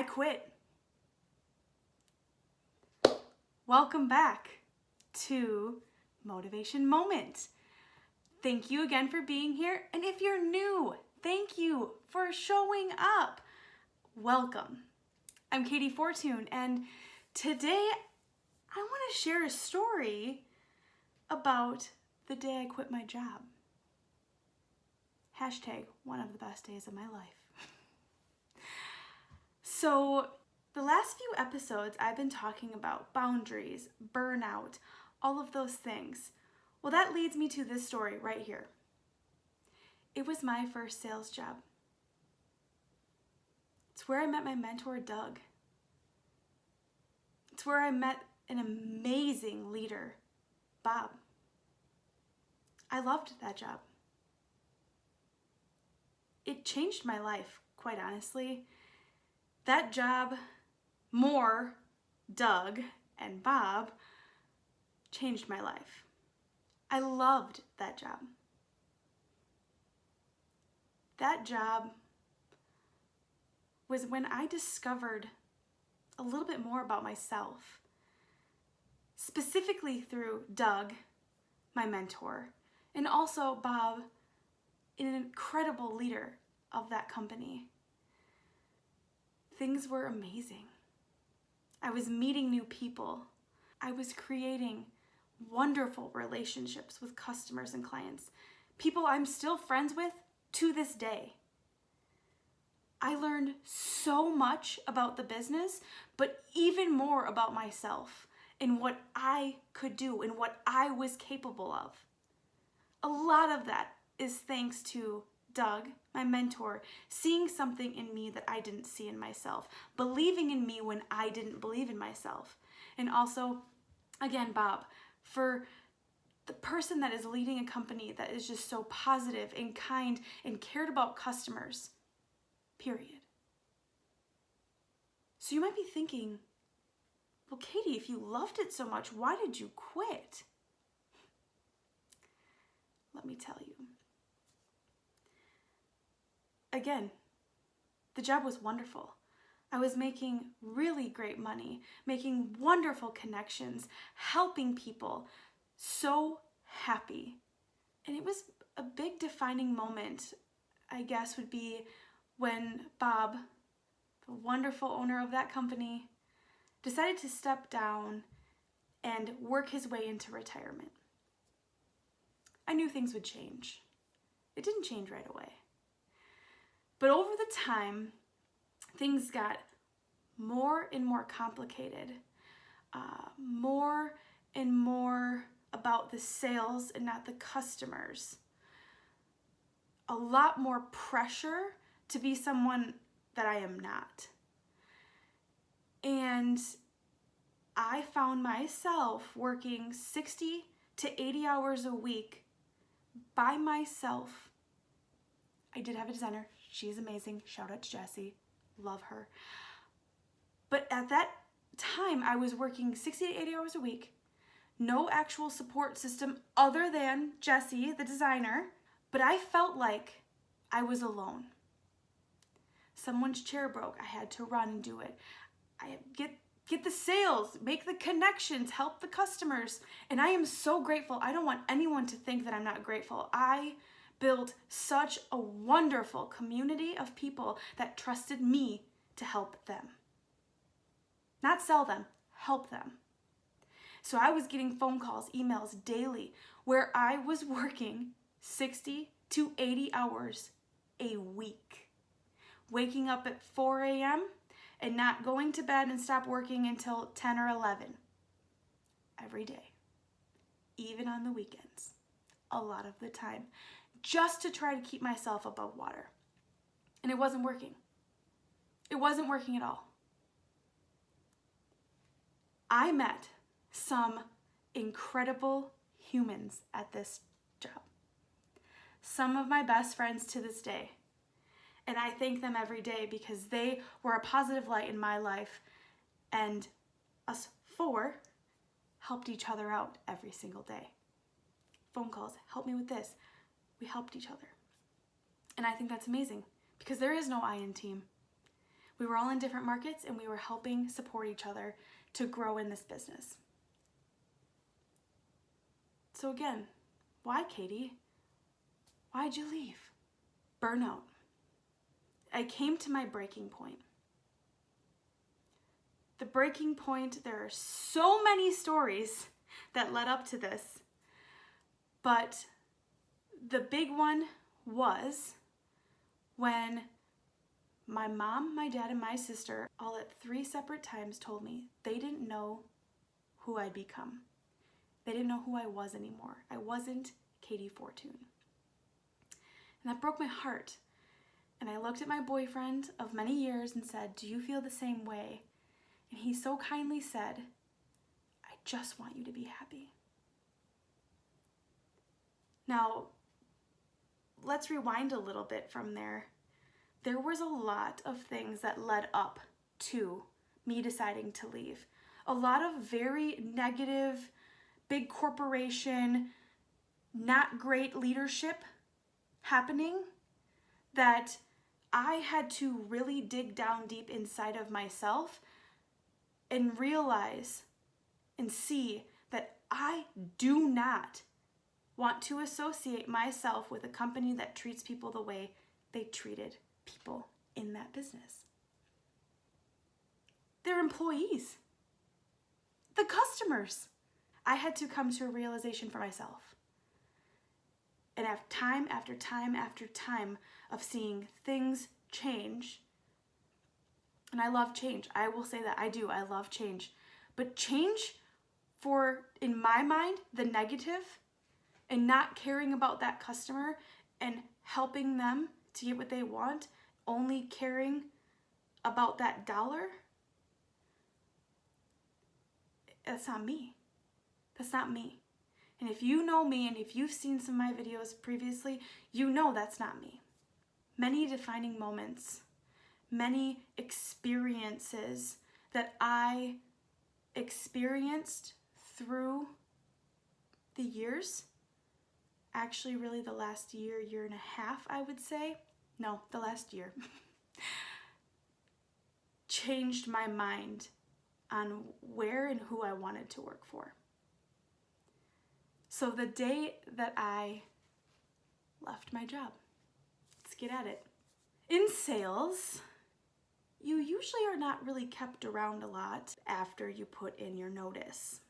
I quit. Welcome back to Motivation Moment. Thank you again for being here. And if you're new, thank you for showing up. Welcome. I'm Katie Fortune, and today I want to share a story about the day I quit my job. Hashtag one of the best days of my life. So the last few episodes I've been talking about boundaries, burnout, all of those things. Well, that leads me to this story right here. It was my first sales job. It's where I met my mentor, Doug. It's where I met an amazing leader, Bob. I loved that job. It changed my life, quite honestly. That job, more Doug and Bob, changed my life. I loved that job. That job was when I discovered a little bit more about myself, specifically through Doug, my mentor, and also Bob, an incredible leader of that company. Things were amazing. I was meeting new people. I was creating wonderful relationships with customers and clients, people I'm still friends with to this day. I learned so much about the business, but even more about myself and what I could do and what I was capable of. A lot of that is thanks to Doug, my mentor, seeing something in me that I didn't see in myself, believing in me when I didn't believe in myself. And also, again, Bob, for the person that is leading a company that is just so positive and kind and cared about customers, period. So you might be thinking, well, Katie, if you loved it so much, why did you quit? Let me tell you. Again, the job was wonderful. I was making really great money, making wonderful connections, helping people, so happy. And it was a big defining moment, I guess, would be when Bob, the wonderful owner of that company, decided to step down and work his way into retirement. I knew things would change. It didn't change right away. But over the time, things got more and more complicated, more and more about the sales and not the customers. A lot more pressure to be someone that I am not. And I found myself working 60 to 80 hours a week by myself. I did have a designer. She's amazing. Shout out to Jessie. Love her. But at that time, I was working 60 to 80 hours a week. No actual support system other than Jessie, the designer. But I felt like I was alone. Someone's chair broke. I had to run and do it. I get the sales, make the connections, help the customers. And I am so grateful. I don't want anyone to think that I'm not grateful. I built such a wonderful community of people that trusted me to help them. Not sell them, help them. So I was getting phone calls, emails daily where I was working 60 to 80 hours a week. Waking up at 4 a.m. and not going to bed and stop working until 10 or 11 every day, even on the weekends, a lot of the time, just to try to keep myself above water. And it wasn't working. It wasn't working at all. I met some incredible humans at this job. Some of my best friends to this day. And I thank them every day because they were a positive light in my life. And us four helped each other out every single day. Phone calls, help me with this. We helped each other. And I think that's amazing because there is no I in team. We were all in different markets and we were helping support each other to grow in this business. So again, why, Katie? Why'd you leave? Burnout. I came to my breaking point. The breaking point, there are so many stories that led up to this, but the big one was when my mom, my dad, and my sister, all at 3 separate times, told me they didn't know who I'd become. They didn't know who I was anymore. I wasn't Katie Fortune. And that broke my heart. And I looked at my boyfriend of many years and said, "Do you feel the same way?" And he so kindly said, "I just want you to be happy." Now, let's rewind a little bit from there. There was a lot of things that led up to me deciding to leave. A lot of very negative, big corporation, not great leadership happening that I had to really dig down deep inside of myself and realize and see that I do not want to associate myself with a company that treats people the way they treated people in that business. Their employees, the customers. I had to come to a realization for myself. And time after time after time of seeing things change, and I love change. I will say that I do. I love change. But change for, in my mind, the negative and not caring about that customer and helping them to get what they want, only caring about that dollar, that's not me. That's not me. And if you know me and if you've seen some of my videos previously, you know that's not me. Many defining moments, many experiences that I experienced through the years, actually really the last year, year and a half, I would say. No, the last year. Changed my mind on where and who I wanted to work for. So the day that I left my job, let's get at it. In sales, you usually are not really kept around a lot after you put in your notice.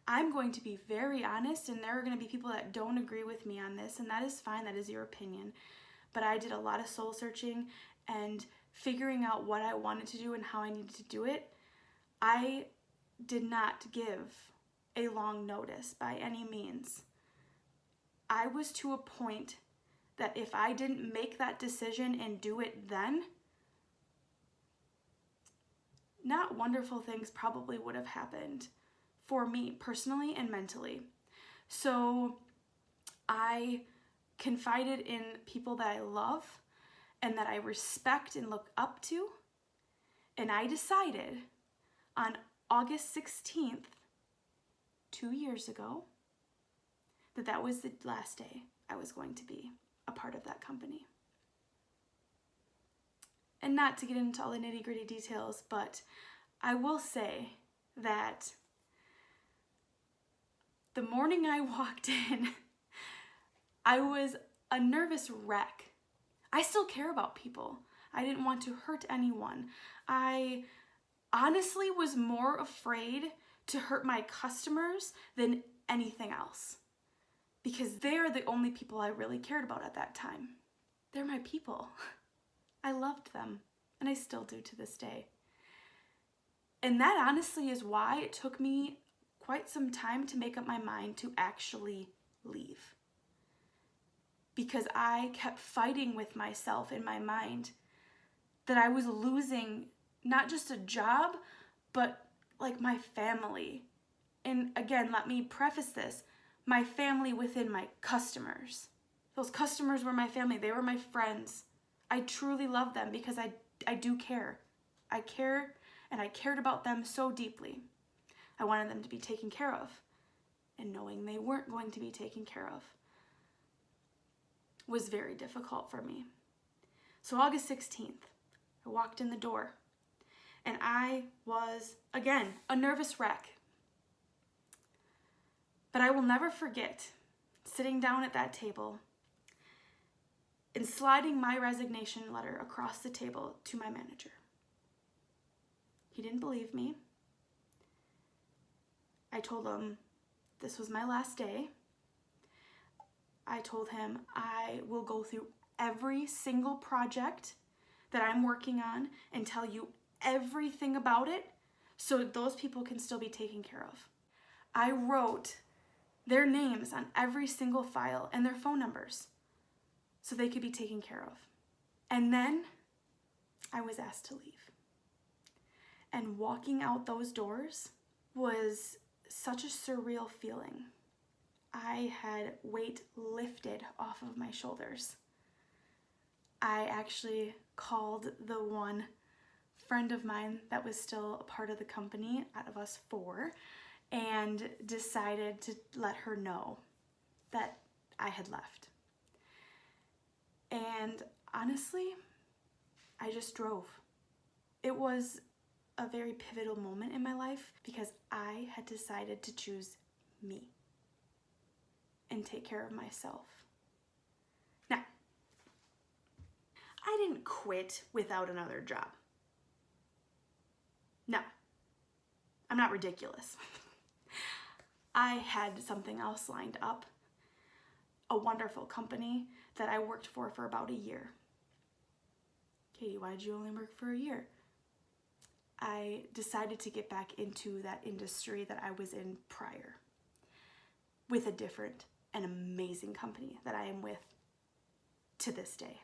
I'm going to be very honest, and there are going to be people that don't agree with me on this, and that is fine, that is your opinion. But I did a lot of soul searching and figuring out what I wanted to do and how I needed to do it. I did not give a long notice by any means. I was to a point that if I didn't make that decision and do it then, not wonderful things probably would have happened for me personally and mentally. So I confided in people that I love and that I respect and look up to, and I decided on August 16th, 2 years ago, that was the last day I was going to be a part of that company. And not to get into all the nitty-gritty details, but I will say that the morning I walked in, I was a nervous wreck. I still care about people. I didn't want to hurt anyone. I honestly was more afraid to hurt my customers than anything else, because they are the only people I really cared about at that time. They're my people. I loved them, and I still do to this day. And that honestly is why it took me quite some time to make up my mind to actually leave. Because I kept fighting with myself in my mind that I was losing not just a job, but like my family. And again, let me preface this, my family within my customers. Those customers were my family. They were my friends. I truly love them because I do care. I care, and I cared about them so deeply. I wanted them to be taken care of, and knowing they weren't going to be taken care of was very difficult for me. So August 16th, I walked in the door and I was, again, a nervous wreck. But I will never forget sitting down at that table and sliding my resignation letter across the table to my manager. He didn't believe me. I told him this was my last day. I told him I will go through every single project that I'm working on and tell you everything about it so those people can still be taken care of. I wrote their names on every single file and their phone numbers so they could be taken care of. And then I was asked to leave. And walking out those doors was such a surreal feeling. I had weight lifted off of my shoulders. I actually called the one friend of mine that was still a part of the company out of us 4 and decided to let her know that I had left. And honestly, I just drove. It was a very pivotal moment in my life because I had decided to choose me and take care of myself. Now, I didn't quit without another job. No, I'm not ridiculous. I had something else lined up, a wonderful company that I worked for about a year. Katie, why did you only work for a year? I decided to get back into that industry that I was in prior with a different and amazing company that I am with to this day.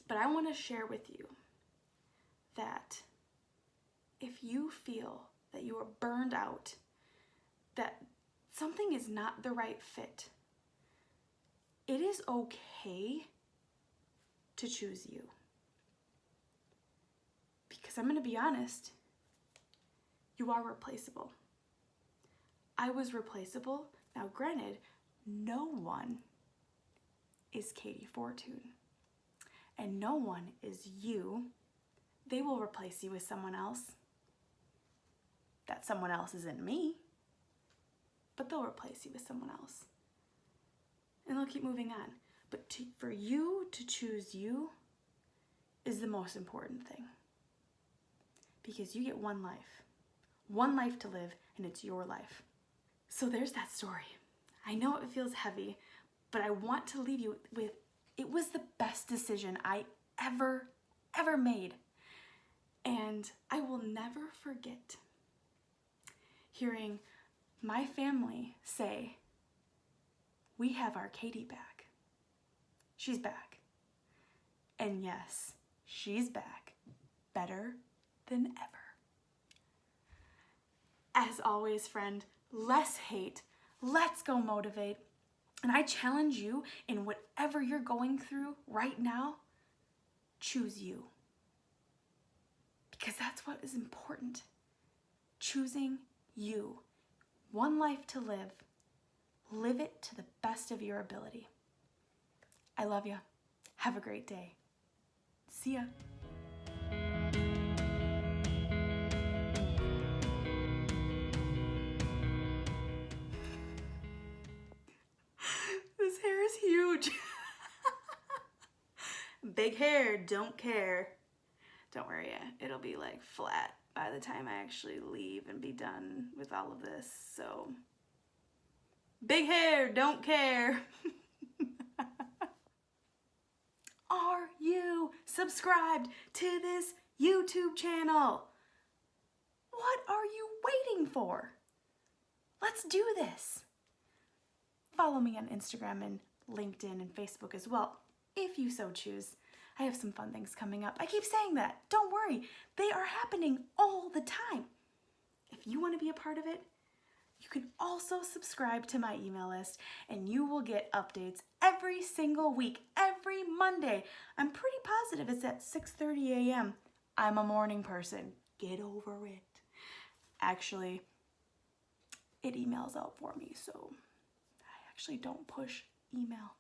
But I want to share with you that if you feel that you are burned out, that something is not the right fit, it is okay to choose you. Because I'm going to be honest, you are replaceable. I was replaceable. Now, granted, no one is Katie Fortune, and no one is you. They will replace you with someone else. That someone else isn't me, but they'll replace you with someone else. And they'll keep moving on. But for you to choose you is the most important thing. Because you get one life to live, and it's your life. So there's that story. I know it feels heavy, but I want to leave you with, it was the best decision I ever made. And I will never forget hearing my family say, we have our Katie back. She's back. And yes, she's back. Better than ever. As always, friend, less hate. Let's go motivate. And I challenge you in whatever you're going through right now, choose you. Because that's what is important. Choosing you. One life to live. Live it to the best of your ability. I love you. Have a great day. See ya. This hair is huge. Big hair, don't care. Don't worry, it'll be like flat by the time I actually leave and be done with all of this, so. Big hair, don't care. Are you subscribed to this YouTube channel? What are you waiting for? Let's do this. Follow me on Instagram and LinkedIn and Facebook as well, if you so choose. I have some fun things coming up. I keep saying that. Don't worry. They are happening all the time. If you want to be a part of it, you can also subscribe to my email list and you will get updates every single week, every Monday. I'm pretty positive it's at 6:30 a.m. I'm a morning person. Get over it. Actually, it emails out for me, so I actually don't push email.